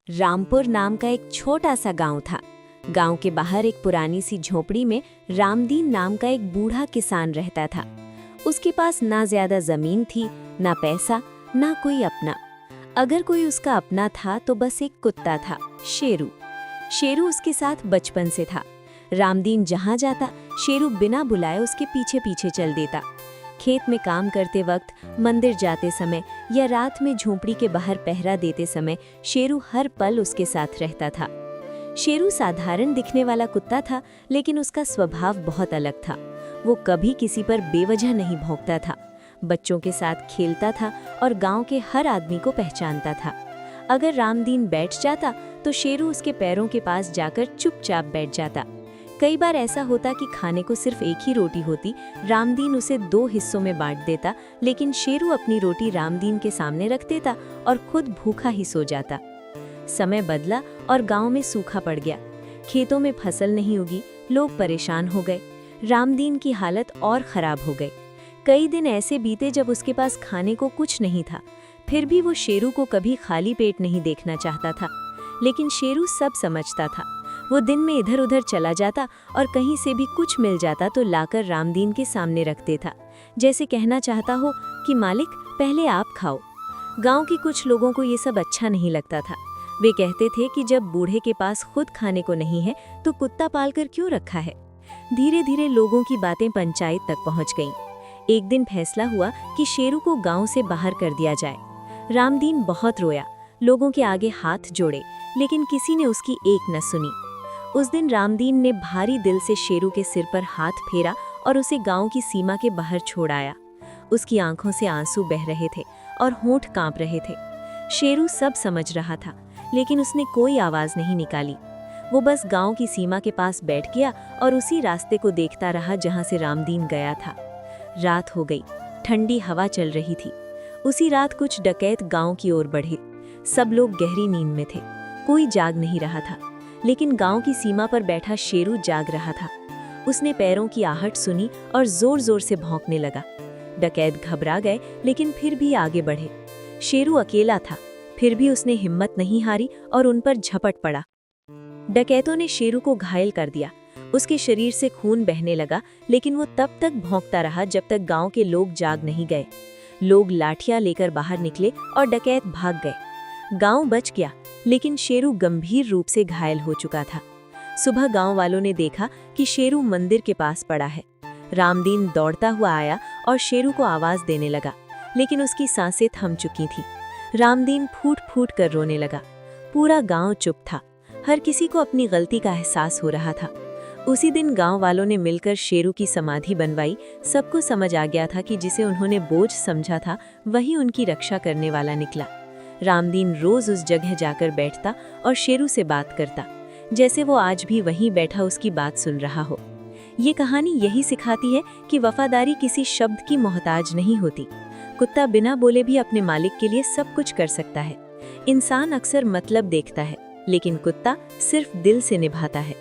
रामपुर नाम का एक छोटा सा गांव था। गांव के बाहर एक पुरानी सी झोपड़ी में रामदीन नाम का एक बूढ़ा किसान रहता था। उसके पास ना ज्यादा जमीन थी, ना पैसा, ना कोई अपना। अगर कोई उसका अपना था तो बस एक कुत्ता था, शेरू। शेरू उसके साथ बचपन से था। रामदीन जहां जाता, शेरू बिना बुलाए उसके पीछे पीछे चल देता। खेत में काम करते वक्त, मंदिर जाते समय या रात में झोपड़ी के बाहर पहरा देते समय शेरू हर पल उसके साथ रहता था। शेरू साधारण दिखने वाला कुत्ता था, लेकिन उसका स्वभाव बहुत अलग था। वो कभी किसी पर बेवजह नहीं भौंकता था, बच्चों के साथ खेलता था और गांव के हर आदमी को पहचानता था। अगर रामदीन बैठ जाता तो शेरू उसके पैरों के पास जाकर चुपचाप बैठ जाता। कई बार ऐसा होता कि खाने को सिर्फ एक ही रोटी होती, रामदीन उसे 2 हिस्सों में बांट देता, लेकिन शेरू अपनी रोटी रामदीन के सामने रख देता और खुद भूखा ही सो जाता। समय बदला और गांव में सूखा पड़ गया। खेतों में फसल नहीं उगी, लोग परेशान हो गए। रामदीन की हालत और खराब हो गई। कई दिन ऐसे बीते जब उसके पास खाने को कुछ नहीं था। फिर भी वो शेरू को कभी खाली पेट नहीं देखना चाहता था। लेकिन शेरू सब समझता था। वो दिन में इधर उधर चला जाता और कहीं से भी कुछ मिल जाता तो लाकर रामदीन के सामने रख देता, जैसे कहना चाहता हो कि मालिक, पहले आप खाओ। गांव के कुछ लोगों को ये सब अच्छा नहीं लगता था। वे कहते थे कि जब बूढ़े के पास खुद खाने को नहीं है तो कुत्ता पालकर क्यों रखा है। धीरे धीरे लोगों की बातें पंचायत तक पहुंच गईं। एक दिन फैसला हुआ कि शेरू को गांव से बाहर कर दिया जाए। रामदीन बहुत रोया, लोगों के आगे हाथ जोड़े, लेकिन किसी ने उसकी एक न सुनी। उस दिन रामदीन ने भारी दिल से शेरू के सिर पर हाथ फेरा और उसे गांव की सीमा के बाहर छोड़ आया। उसकी आंखों से आंसू बह रहे थे और होंठ कांप रहे थे। शेरू सब समझ रहा था, लेकिन उसने कोई आवाज नहीं निकाली। वो बस गांव की सीमा के पास बैठ गया और उसी रास्ते को देखता रहा जहां से रामदीन गया था। रात हो गई, ठंडी हवा चल रही थी। उसी रात कुछ डकैत गांव की ओर बढ़े। सब लोग गहरी नींद में थे, कोई जाग नहीं रहा था, लेकिन गांव की सीमा पर बैठा शेरू जाग रहा था। उसने पैरों की आहट सुनी और जोर जोर से भौंकने लगा। डकैत घबरा गए, लेकिन फिर भी आगे बढ़े। शेरू अकेला था, फिर भी उसने हिम्मत नहीं हारी और उन पर झपट पड़ा। डकैतों ने शेरू को घायल कर दिया। उसके शरीर से खून बहने लगा, लेकिन वो तब तक भौंकता रहा जब तक गांव के लोग जाग नहीं गए। लोग लाठियां लेकर बाहर निकले और डकैत भाग गए। गांव बच गया, लेकिन शेरू गंभीर रूप से घायल हो चुका था। सुबह गांव वालों ने देखा कि शेरू मंदिर के पास पड़ा है। रामदीन दौड़ता हुआ आया और शेरू को आवाज देने लगा, लेकिन उसकी सांसें थम चुकी थीं। रामदीन फूट फूट कर रोने लगा। पूरा गांव चुप था। हर किसी को अपनी गलती का एहसास हो रहा था। उसी दिन गांव वालों ने मिलकर शेरू की समाधि बनवाई। सबको समझ आ गया था कि जिसे उन्होंने बोझ समझा था, वही उनकी रक्षा करने वाला निकला। रामदीन रोज उस जगह जाकर बैठता और शेरू से बात करता, जैसे वो आज भी वहीं बैठा उसकी बात सुन रहा हो। ये कहानी यही सिखाती है कि वफादारी किसी शब्द की मोहताज नहीं होती। कुत्ता बिना बोले भी अपने मालिक के लिए सब कुछ कर सकता है। इंसान अक्सर मतलब देखता है, लेकिन कुत्ता सिर्फ दिल से निभाता है।